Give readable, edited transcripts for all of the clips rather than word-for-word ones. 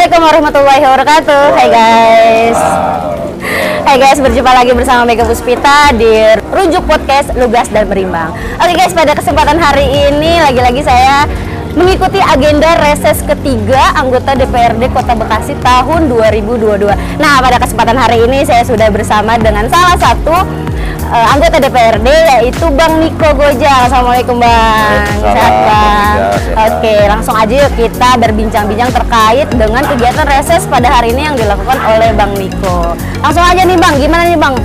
Assalamualaikum warahmatullahi wabarakatuh. Hai guys, berjumpa lagi bersama Mega Puspita di Rujuk Podcast Lugas dan Berimbang. Oke guys, pada kesempatan hari ini lagi-lagi saya mengikuti agenda reses ketiga anggota DPRD Kota Bekasi tahun 2022. Nah, pada kesempatan hari ini saya sudah bersama dengan salah satu anggota DPRD yaitu Bang Niko Gojang. Assalamualaikum Bang. Sehat Bang. Oke, langsung aja yuk kita berbincang-bincang terkait dengan kegiatan reses pada hari ini yang dilakukan oleh Bang Niko. Langsung aja nih Bang, gimana nih Bang?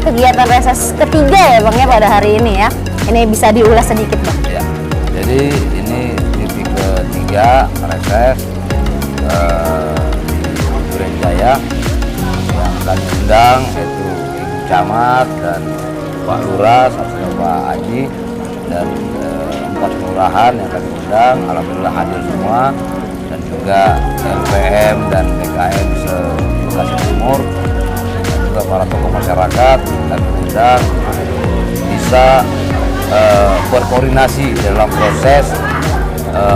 Kegiatan reses ketiga ya Bang ya pada hari ini ya. Ini bisa diulas sedikit Bang. Ya, jadi ini titik ketiga reses di Duren Jaya yang kami undang yaitu Camat dan Pak Lurah, serta Pak Haji dan 4 kelurahan yang kami undang, alhamdulillah hadir semua, dan juga LPM dan BKM se-Bekasi Timur dan juga para tokoh masyarakat kami undang bisa berkoordinasi dalam proses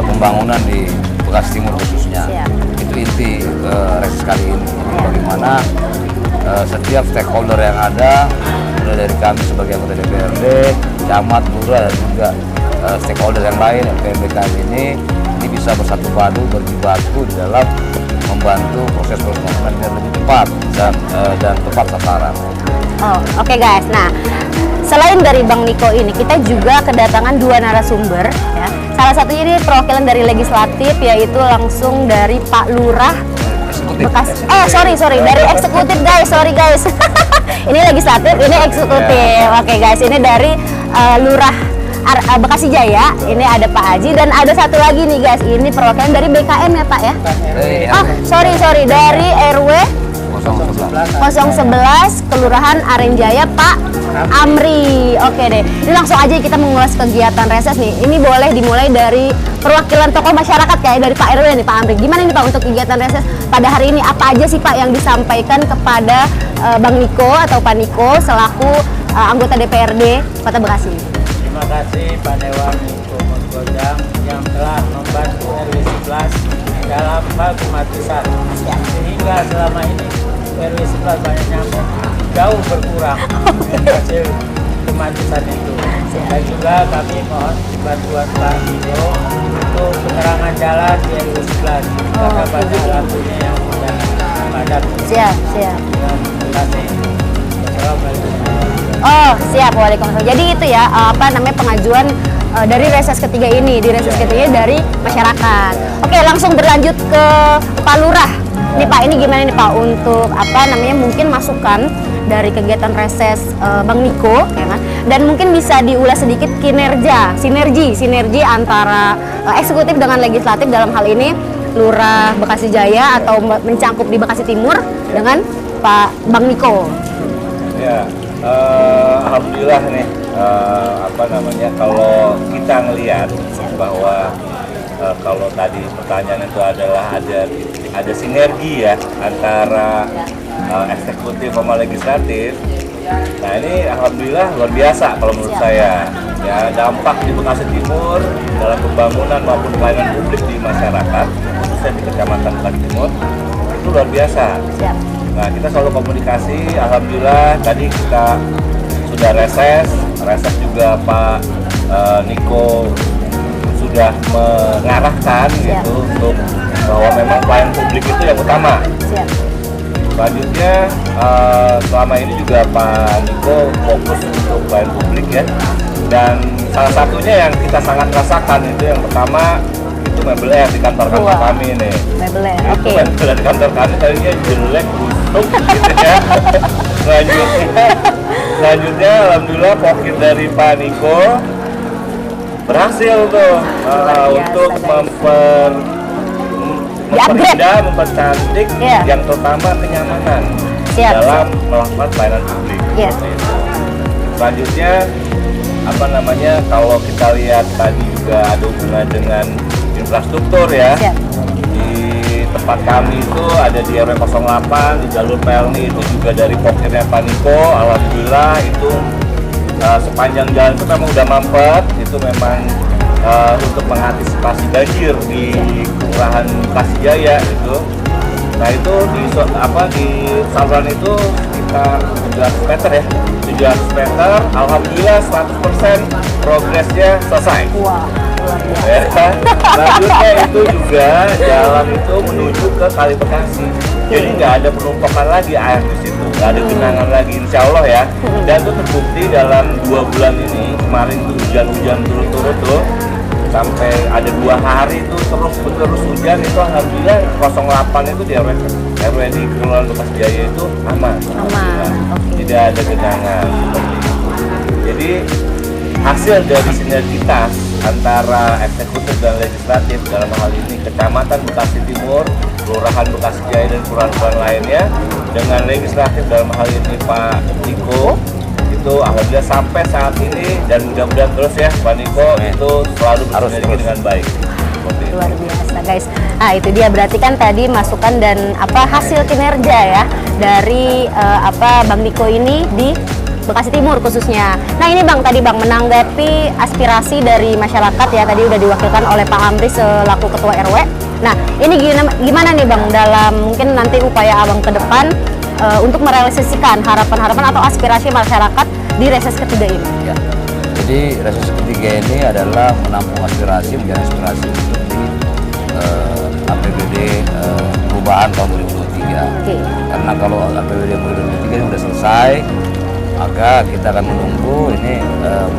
pembangunan di Bekasi Timur khususnya. Itu inti reses kali ini. Bagaimana setiap stakeholder yang ada, mulai dari kami sebagai anggota DPRD, camat, lurah, dan juga stakeholder yang lain, LPM ini bisa bersatu padu, berjibaku di dalam membantu proses pembangunan yang lebih cepat dan tepat sasaran. Oke guys, nah selain dari Bang Niko ini, kita juga kedatangan 2 narasumber ya. Salah satunya ini perwakilan dari legislatif, yaitu langsung dari Pak Lurah Bekasi. Dari eksekutif guys, sorry guys. Ini legislatif, ini eksekutif. Oke guys, ini dari Lurah Bekasi Jaya. Ini ada Pak Haji dan ada satu lagi nih guys. Ini perwakilan dari BKM ya Pak ya. Sorry dari RW 011 Kelurahan Arenjaya Pak Amri. Oke deh, ini langsung aja kita mengulas kegiatan reses nih. Ini boleh dimulai dari perwakilan tokoh masyarakat kayak dari Pak RW nih Pak Amri. Gimana nih Pak untuk kegiatan reses pada hari ini? Apa aja sih Pak yang disampaikan kepada Bang Niko atau Pak Niko selaku anggota DPRD Kota Bekasi? Terima kasih Pak Dewan Niko Gojang yang telah membantu RW 11 dalam hal kematisan, sehingga selama ini RW 11 banyak nyamuk jauh berkurang hasil kematisan itu. Dan juga kami mohon bantuan Pak Niko untuk penerangan jalan di RW 11 karena banyak lampunya yang sudah padat. Siap. Terima kasih. Assalamualaikum. Siap. Waalaikumsalam. Jadi itu ya pengajuan dari reses ketiga ini, di reses ketiga dari masyarakat. Oke, langsung berlanjut ke Pak Lurah. Nih Pak, ini gimana nih Pak untuk mungkin masukan dari kegiatan reses Bang Niko ya kan? Dan mungkin bisa diulas sedikit sinergi antara eksekutif dengan legislatif dalam hal ini Lurah Bekasi Jaya atau mencangkup di Bekasi Timur dengan Pak Bang Niko. Ya, alhamdulillah nih kalau kita ngelihat bahwa kalau tadi pertanyaan itu adalah ada sinergi ya antara eksekutif sama legislatif. Nah ini alhamdulillah luar biasa kalau menurut saya. Ya, dampak di Bekasi Timur dalam pembangunan maupun pelayanan publik di masyarakat, khususnya di Kecamatan Bekasi Timur, itu luar biasa. Nah kita selalu komunikasi. Alhamdulillah tadi kita sudah reses juga Pak Niko sudah mengarahkan gitu untuk bahwa memang pelayanan publik itu yang utama. Selanjutnya selama ini juga Pak Niko fokus untuk pelayanan publik ya, dan salah satunya yang kita sangat rasakan itu yang pertama itu mebel di kantor-kantor kami nih. Mebel di kantor kami tadinya jelek, busuk gitu ya. Selanjutnya alhamdulillah pokir dari Pak Niko berhasil tuh untuk mempercantik yang terutama kenyamanan dalam melakukan pelayanan publik. Selanjutnya kalau kita lihat tadi juga ada hubungan dengan infrastruktur ya. Di tempat kami itu ada di RW 08 di jalur Pelni itu juga dari pokirnya Pak Niko, alhamdulillah itu sepanjang jalan itu memang udah mampet, itu memang untuk mengantisipasi banjir di Kelurahan Bekasi Jaya itu. Nah itu di saluran itu sekitar 700 meter ya, 700 meter. Alhamdulillah 100% progresnya selesai. Wah, luar biasa. Ya, selanjutnya itu juga jalan itu menuju ke Kali Bekasi. Jadi nggak ada penumpukan lagi air di situ, nggak ada genangan lagi, insya Allah ya. Dan itu terbukti dalam 2 bulan ini, kemarin tuh hujan-hujan turut-turut tuh, sampai ada 2 hari itu terus hujan itu alhamdulillah 08 itu di RW di Kelurahan Bekasi Jaya itu aman. Aman, oke. Tidak ada genangan seperti itu. Jadi hasil dari sinergitas antara eksekutif dan legislatif dalam hal ini Kecamatan Bekasi Timur, Kelurahan Bekasi Jaya dan kelurahan lainnya dengan legislatif dalam hal ini Pak Niko itu alhamdulillah sampai saat ini dan mudah-mudahan terus ya Pak Niko itu selalu bersinergi dengan baik. Luar biasa guys. Nah itu dia berarti kan tadi masukan dan hasil kinerja ya dari Bang Niko ini di Bekasi Timur khususnya. Nah ini Bang, tadi Bang menanggapi aspirasi dari masyarakat ya, tadi udah diwakilkan oleh Pak Amri selaku Ketua RW. Nah ini gimana nih Bang dalam mungkin nanti upaya Abang ke depan untuk merealisasikan harapan-harapan atau aspirasi masyarakat di reses ketiga ini? Ya. Jadi reses ketiga ini adalah menampung aspirasi, menjadi aspirasi untuk di APBD perubahan tahun 2023. Okay. Karena kalau APBD 2023 ini sudah selesai, maka kita akan menunggu ini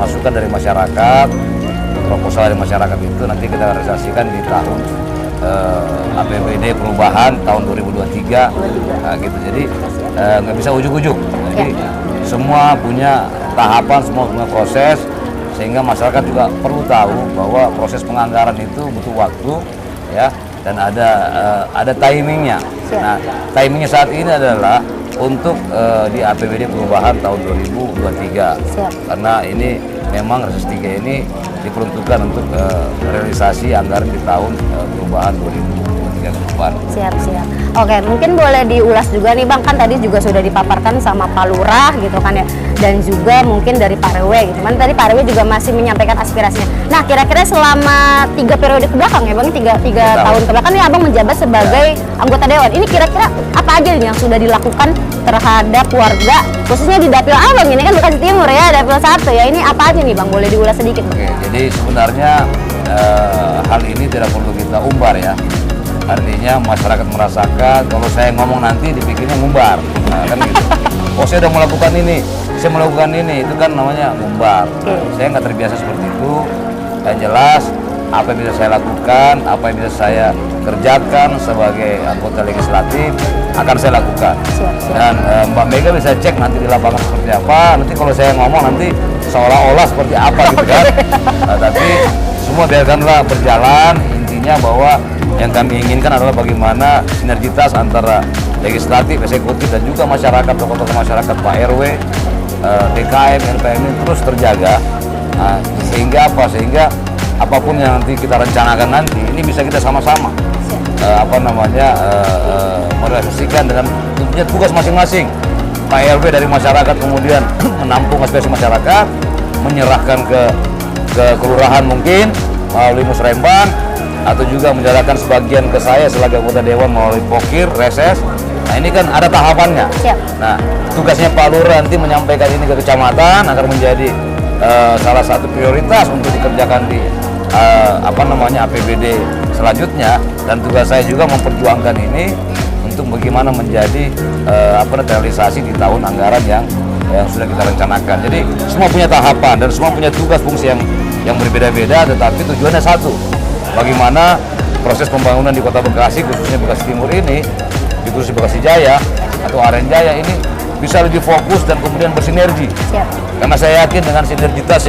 masukan dari masyarakat, proposal dari masyarakat itu nanti kita realisasikan di tahun APBD perubahan tahun 2023. Nah, gitu. Jadi nggak bisa ujuk-ujuk. Jadi semua punya tahapan, semua punya proses, sehingga masyarakat juga perlu tahu bahwa proses penganggaran itu butuh waktu, ya, dan ada timingnya. Nah, timingnya saat ini adalah untuk di APBD perubahan tahun 2023. Karena ini memang reses 3 ini diperuntukkan untuk realisasi anggaran di tahun perubahan 2023 ke depan. Siap. Oke, mungkin boleh diulas juga nih Bang, kan tadi juga sudah dipaparkan sama Pak Lurah gitu kan ya, dan juga mungkin dari Pak RW gitu. Cuman tadi Pak RW juga masih menyampaikan aspirasinya. Nah, kira-kira selama 3 periode ke belakang ya Bang, 3 tahun ke belakang nih Abang menjabat sebagai anggota dewan. Ini kira-kira apa aja nih yang sudah dilakukan terhadap warga, khususnya di Dapil Abang ini kan Bekasi Timur ya, Dapil 1 ya. Ini apa aja nih Bang? Boleh diulas sedikit Bang? Oke, jadi sebenarnya hal ini tidak perlu kita umbar ya. Artinya masyarakat merasakan kalau saya ngomong nanti dipikirnya ngumbar. Nah, kan gitu. Oh saya udah melakukan ini, saya melakukan ini, itu kan namanya ngumbar. Saya nggak terbiasa seperti itu. Yang jelas apa yang bisa saya lakukan, apa yang bisa saya kerjakan sebagai anggota legislatif akan saya lakukan. Dan Mbak Mega bisa cek nanti di lapangan seperti apa. Nanti kalau saya ngomong nanti seolah-olah seperti apa gitu kan. Nah, tapi semua biarkanlah berjalan. Intinya bahwa yang kami inginkan adalah bagaimana sinergitas antara legislatif, eksekutif, dan juga masyarakat, tokoh-tokoh masyarakat, Pak RW, DKM, RPM ini terus terjaga. Nah, sehingga apapun yang nanti kita rencanakan nanti ini bisa kita sama-sama merealisasikan dengan tentunya tugas masing-masing. Pak RW dari masyarakat kemudian menampung aspirasi masyarakat, menyerahkan ke kelurahan mungkin melalui musrembang, atau juga menjalankan sebagian ke saya sebagai anggota dewan melalui pokir, reses. Nah ini kan ada tahapannya. Nah tugasnya Pak Lurah nanti menyampaikan ini ke kecamatan agar menjadi salah satu prioritas untuk dikerjakan di APBD selanjutnya, dan tugas saya juga memperjuangkan ini untuk bagaimana menjadi realisasi di tahun anggaran yang sudah kita rencanakan. Jadi semua punya tahapan dan semua punya tugas fungsi yang berbeda-beda, tetapi tujuannya satu. Bagaimana proses pembangunan di Kota Bekasi, khususnya Bekasi Timur ini, khususnya di Bekasi Jaya atau Aren Jaya ini bisa lebih fokus dan kemudian bersinergi. Karena saya yakin dengan sinergitas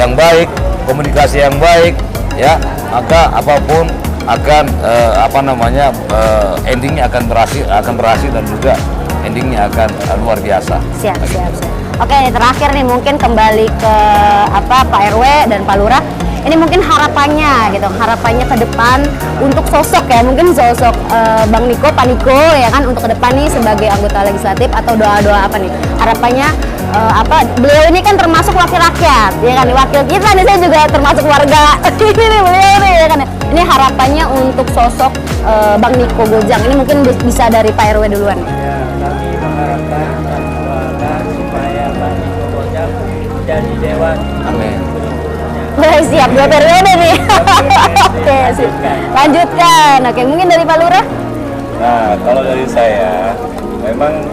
yang baik, komunikasi yang baik, ya, maka apapun akan endingnya akan berhasil dan juga endingnya akan luar biasa. Siap. Oke, terakhir nih mungkin kembali ke Pak RW dan Pak Lurah. Ini mungkin harapannya gitu, harapannya ke depan untuk sosok ya, mungkin sosok Bang Niko, Pak Niko ya kan untuk ke depan nih sebagai anggota legislatif atau doa-doa apa nih? Harapannya beliau ini kan termasuk wakil rakyat ya kan, wakil kita nih, saya juga termasuk warga ini nih beliau nih ya kan. Ini harapannya untuk sosok Bang Niko Gojang ini mungkin bisa dari Pak RW duluan. Ya, kami mengharapkan dan mendoakan supaya Bang Niko Gojang menjadi dewan. Amin. Wah, siap, 2 periode nih. Oke, sip. Lanjutkan. Oke, mungkin dari Pak Lurah. Nah, kalau dari saya, memang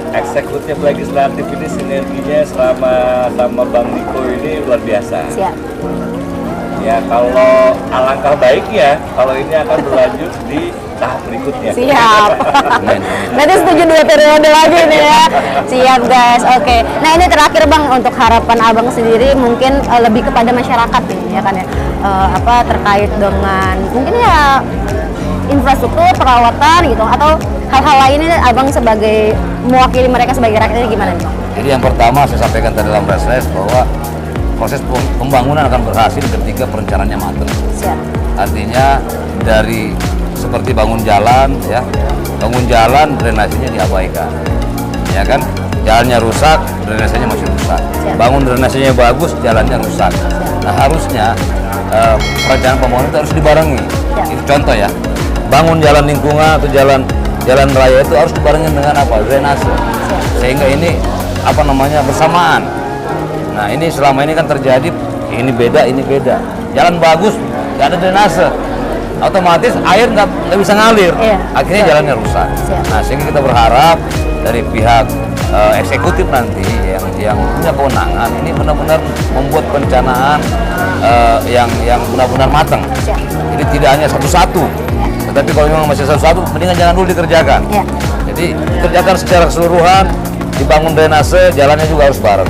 eksekutif legislatif ini sinerginya sama Bang Niko ini luar biasa. Siap. Ya, kalau alangkah baiknya kalau ini akan berlanjut di tahap berikutnya. Siap. Berarti setuju 2 periode lagi nih ya. Siap guys. Oke. Nah ini terakhir Bang, untuk harapan Abang sendiri mungkin lebih kepada masyarakat nih ya kan ya. Terkait dengan mungkin ya infrastruktur, perawatan gitu atau hal-hal lainnya, Abang sebagai mewakili mereka sebagai rakyat ini gimana nih? Jadi yang pertama saya sampaikan tadi dalam press bahwa proses pembangunan akan berhasil ketika perencanaannya matang. Siap. Artinya dari seperti bangun jalan ya, bangun jalan drainasenya diabaikan, ya kan? Jalannya rusak, drainasenya masih rusak. Siap. Bangun drainasenya bagus, jalannya rusak. Nah harusnya perencanaan pembangunan itu harus dibarengi. Siap. Itu contoh ya, bangun jalan lingkungan atau jalan raya itu harus dibarengi dengan apa? Drainase. Sehingga ini bersamaan. Nah ini selama ini kan terjadi ini beda. Jalan bagus, nggak ada drainase, otomatis air nggak bisa ngalir. Iya. Akhirnya jalannya rusak. Siap. Nah sehingga kita berharap dari pihak eksekutif nanti yang punya kewenangan ini benar-benar membuat perencanaan yang benar-benar matang. Siap. Jadi tidak hanya satu-satu, tetapi kalau memang masih satu-satu, mendingan jangan dulu dikerjakan. Iya. Jadi kerjakan secara keseluruhan, dibangun drainase, jalannya juga harus bareng.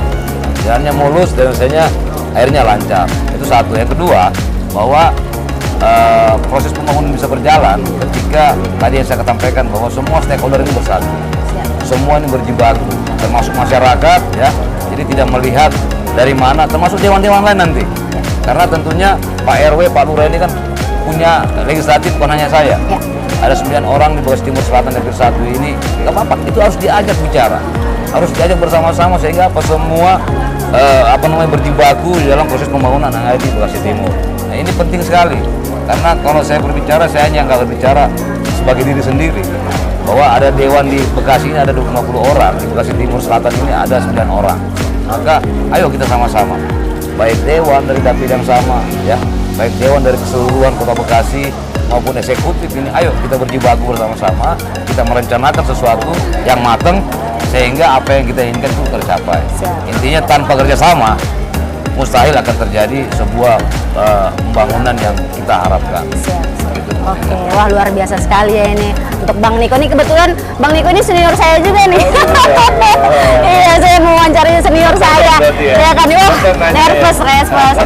Jalannya mulus, drainasenya airnya lancar. Itu satu. Yang kedua, bahwa proses pembangunan bisa berjalan ketika tadi yang saya sampaikan bahwa semua stakeholder ini bersatu. Siap. Semua ini berjibaku, termasuk masyarakat ya. Jadi tidak melihat dari mana, termasuk dewan-dewan lain nanti. Karena tentunya Pak RW, Pak Lurah ini kan punya legislatif, bukan hanya saya. Ya. Ada 9 orang di Bekasi Timur Selatan Dapil 1 ini, nggak apa-apa, itu harus diajak bicara, harus diajak bersama-sama sehingga semua berjibaku di dalam proses pembangunan yang ada di Bekasi Timur. Nah ini penting sekali, karena kalau saya berbicara, saya hanya nggak berbicara sebagai diri sendiri, bahwa ada dewan di Bekasi ini ada 50 orang, di Bekasi Timur Selatan ini ada 9 orang. Maka ayo kita sama-sama, baik dewan dari dapil yang sama, ya, baik dewan dari keseluruhan Kota Bekasi maupun eksekutif ini, ayo kita berjibaku bersama-sama, kita merencanakan sesuatu yang matang sehingga apa yang kita inginkan itu tercapai. Siap. Intinya tanpa kerjasama mustahil akan terjadi sebuah pembangunan yang kita harapkan. Siap. Gitu. Oke, wah luar biasa sekali ya ini. Untuk Bang Niko nih, kebetulan Bang Niko ini senior saya juga nih. Iya, saya mau wawancara senior saya. Ya kan, wah nervous, respons.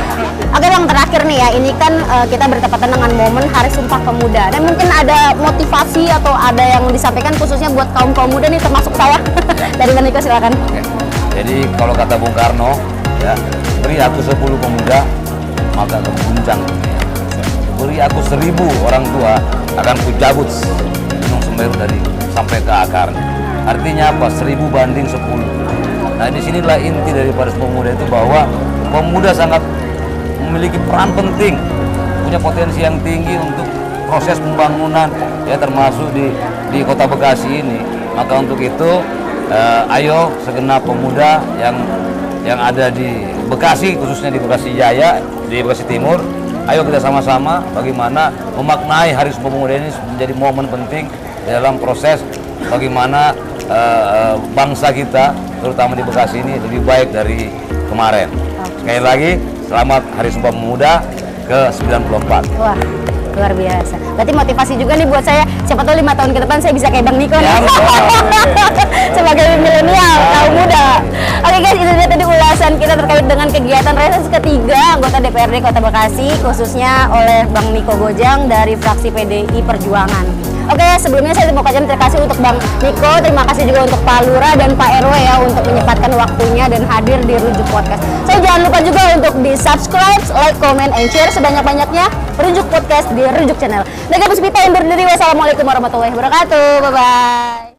Oke Bang, terakhir nih ya, ini kan kita bertepatan dengan momen Hari Sumpah Pemuda. Dan mungkin ada motivasi atau ada yang disampaikan khususnya buat kaum muda nih, termasuk saya. Dari Bang Niko silakan. Oke. Jadi kalau kata Bung Karno, ya, beri aku 10 pemuda, maka akan guncang dunia. Beri aku 1000 orang tua, akan kucabut Gunung Semeru dari sampai ke akarnya. Artinya apa? 1000 banding 10. Nah disinilah inti daripada pemuda itu, bahwa pemuda sangat memiliki peran penting, punya potensi yang tinggi untuk proses pembangunan, ya termasuk di Kota Bekasi ini. Maka untuk itu, ayo segenap pemuda yang ada di Bekasi, khususnya di Bekasi Jaya, di Bekasi Timur, ayo kita sama-sama bagaimana memaknai Hari Sumpah Pemuda ini menjadi momen penting dalam proses bagaimana bangsa kita, terutama di Bekasi ini, lebih baik dari kemarin. Sekali lagi, selamat Hari Sumpah Pemuda ke-94. Wah, luar biasa. Berarti motivasi juga nih buat saya, siapa tahu 5 tahun ke depan saya bisa kayak Bang Niko nih. Sebagai milenial, kaum muda. Oke guys, itu dia tadi ulasan kita terkait dengan kegiatan reses ketiga anggota DPRD Kota Bekasi, khususnya oleh Bang Niko Gojang dari fraksi PDI Perjuangan. Oke, sebelumnya saya mau ucapkan terima kasih untuk Bang Niko, terima kasih juga untuk Pak Lurah dan Pak RW ya untuk menyempatkan waktunya dan hadir di Rujuk Podcast. Saya jangan lupa juga untuk di subscribe, like, comment, and share sebanyak-banyaknya Rujuk Podcast di Rujuk Channel. Mega Puspita undur diri. Wassalamualaikum warahmatullahi wabarakatuh. Bye bye.